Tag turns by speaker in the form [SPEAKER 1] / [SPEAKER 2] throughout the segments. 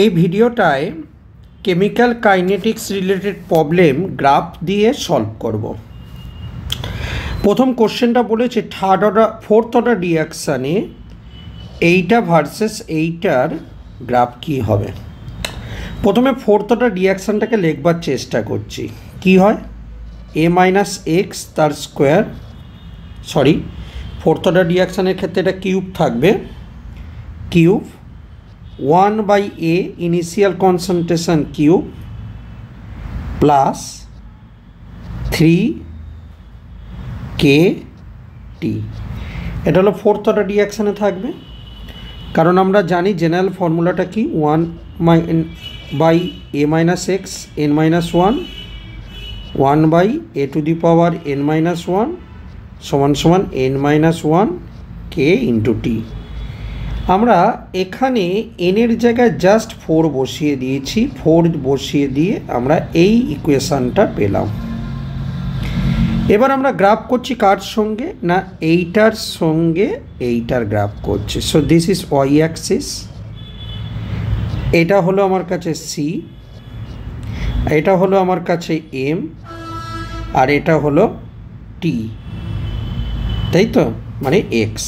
[SPEAKER 1] এই ভিডিওটায় chemical kinetics related problem graph দিয়ে সলভ করব। প্রথম কোশ্চেনটা বলেছে ফোর্থ অর্ডার রিঅ্যাকশানে এইটা ভার্সেস এইটার গ্রাফ কি হবে। প্রথমে ফোর্থ অর্ডার রিঅ্যাকশানটাকে লিখবার চেষ্টা করছি। কি হয়, a মাইনাস এক্স তার স্কোয়ার, সরি ফোর্থ অর্ডার রিঅ্যাকশানের ক্ষেত্রে এটা কিউব থাকবে, cube 1 by a initial concentration cube plus 3 KT। এটা হলো ফোর্থ অর্ডার রিঅ্যাকশানে থাকবে, কারণ আমরা জানি জেনারেল ফর্মুলাটা কি, 1 by a minus x n minus 1 1 by a to the power n minus 1 সমান সমান n minus 1 k into t। আমরা এখানে এনের জায়গায় জাস্ট 4 বসিয়ে দিয়েছি, 4 বসিয়ে দিয়ে আমরা এই ইকুয়েশানটা পেলাম। এবার আমরা গ্রাফ করছি কার সঙ্গে না, এইটার সঙ্গে এইটার গ্রাফ করছি। So this is Y Axis, এটা হলো আমার কাছে সি, এটা হলো আমার কাছে এম, আর এটা হলো টি, তাই তো, মানে এক্স।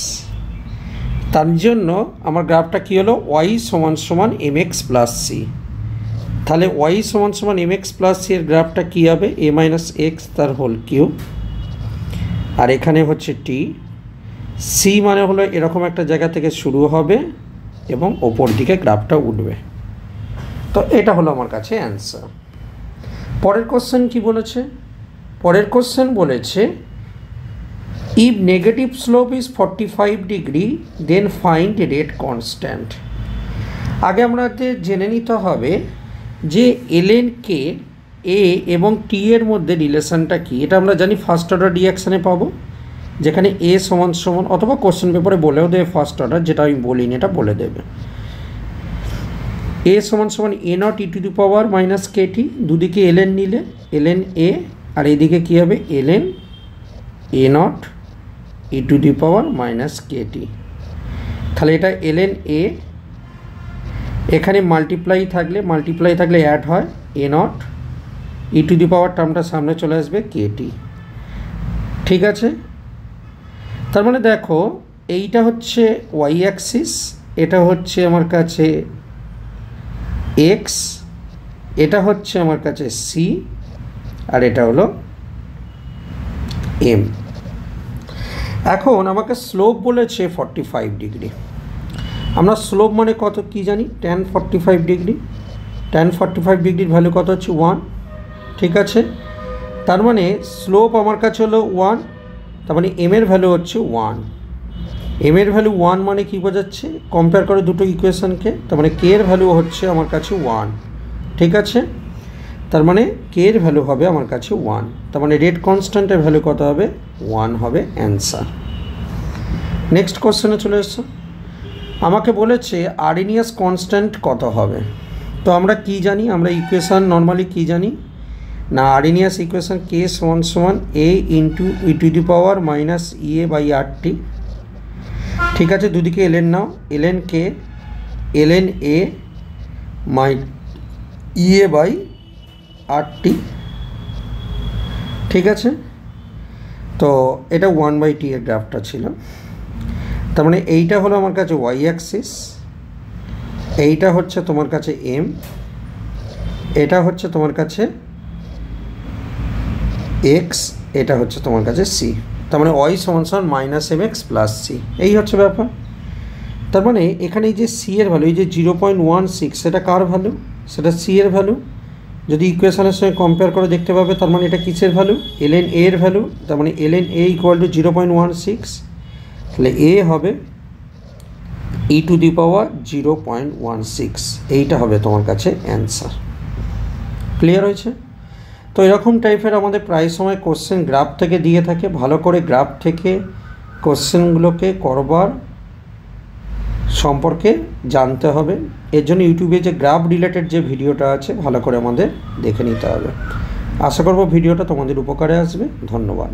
[SPEAKER 1] তার জন্য আমার গ্রাফটা কী হলো, ওয়াই সমান সমান এম এক্স প্লাস সি। তাহলে ওয়াই সমান সমান এম এক্স প্লাস সি এর গ্রাফটা কী হবে, এ মাইনাস এক্স তার হোল কিউব, আর এখানে হচ্ছে টি। সি মানে হলো এরকম একটা জায়গা থেকে শুরু হবে এবং ওপর দিকে গ্রাফটা উঠবে। তো এটা হলো আমার কাছে অ্যান্সার। পরের কোশ্চেন কি বলেছে, পরের কোশ্চেন বলেছে if negative slope is 45 degree then find rate constant। আগে আমাদের জেনে নিতে হবে যে ln k a এবং t এর মধ্যে রিলেশনটা কি। এটা আমরা জানি ফার্স্ট অর্ডার রিঅ্যাকশানে পাবো, যেখানে a সমান সমান, অথবা কোশ্চেন পেপারে বলেও দেবে ফার্স্ট অর্ডার, যেটা আমি বলিনি এটা বলে দেবে, a সমান সমান a not e to the power minus kt, দুদিকে ln নিলে ln a, আর এদিকে কী হবে ln a not e to the power minus kt. তাহলে এটা ln a, এখানে মাল্টিপ্লাই থাকলে অ্যাড হয় a not e to the পাওয়ার টার্মটা সামনে চলে আসবে কেটি। ঠিক আছে, তার মানে দেখো এইটা হচ্ছে ওয়াই অ্যাক্সিস, এটা হচ্ছে আমার কাছে এক্স, এটা হচ্ছে আমার কাছে সি, আর এটা হলো এম। এখন আমাকে স্লোপ বলেছে 45 ডিগ্রি। আমরা স্লোপ মানে কত কি জানি, tan 45 ডিগ্রি। tan 45 ডিগ্রির ভ্যালু কত হচ্ছে 1। ঠিক আছে, তার মানে স্লোপ আমার কাছে হলো 1, তার মানে এম এর ভ্যালু হচ্ছে 1। এম এর ভ্যালু 1 মানে কি বোঝাচ্ছে, কম্পেয়ার করে দুটো ইকুয়েশনকে, তার মানে কে এর ভ্যালু হচ্ছে আমার কাছে 1। ঠিক আছে, তার মানে কে এর ভ্যালু হবে আমার কাছে 1, তার মানে রেট কনস্ট্যান্টের ভ্যালু কত হবে, 1 হবে অ্যান্সার। নেক্সট কোশ্চেনে চলে এসছো, আমাকে বলেছে আরএনিয়াস কনস্ট্যান্ট কত হবে। তো আমরা কি জানি, আমরা ইকুয়েশান নর্মালি কি জানি না, আরএনিয়াস ইকুয়েশান কে সমান সমান A into e to the power minus EA by R T. ঠিক আছে, দুদিকে এলএন নাও, এলএন কে LN A minus EA by R T. ঠিক আছে, তো এটা 1/t এর গ্রাফটা ছিল। তার মানে এইটা হলো আমার কাছে ওয়াই অ্যাক্সিস, এইটা হচ্ছে তোমার কাছে এম, এটা হচ্ছে তোমার কাছে এক্স, এটা হচ্ছে তোমার কাছে সি। তার মানে ওয়াই সমান সমান minus m x plus c, এই হচ্ছে ব্যাপার। তার মানে এখানে এই যে সি এর ভ্যালু, এই যে 0.16, সেটা কার ভ্যালু, সেটা সি এর ভ্যালু। যদি ইকুয়েশনের সঙ্গে কম্পেয়ার করে দেখতে পাবে, তার মানে এটা কিসের ভ্যালু, ln a এর ভ্যালু, তার মানে ln a ইকুয়াল টু 0.16, তাহলে a হবে ই টু দি পাওয়ার 0.16, এইটা হবে তোমার কাছে অ্যান্সার। ক্লিয়ার হয়েছে? তো এরকম টাইপের আমাদের প্রায় সময় কোশ্চেন গ্রাফ থেকে দিয়ে থাকে, ভালো করে গ্রাফ থেকে কোশ্চেনগুলোকে করবার সম্পর্কে জানতে হবে। এর জন্য ইউটিউবে যে গ্রাফ রিলেটেড যে ভিডিওটা আছে ভালো করে আমাদের দেখে নিতে হবে। আশা করব ভিডিওটা তোমাদের উপকারে আসবে। ধন্যবাদ।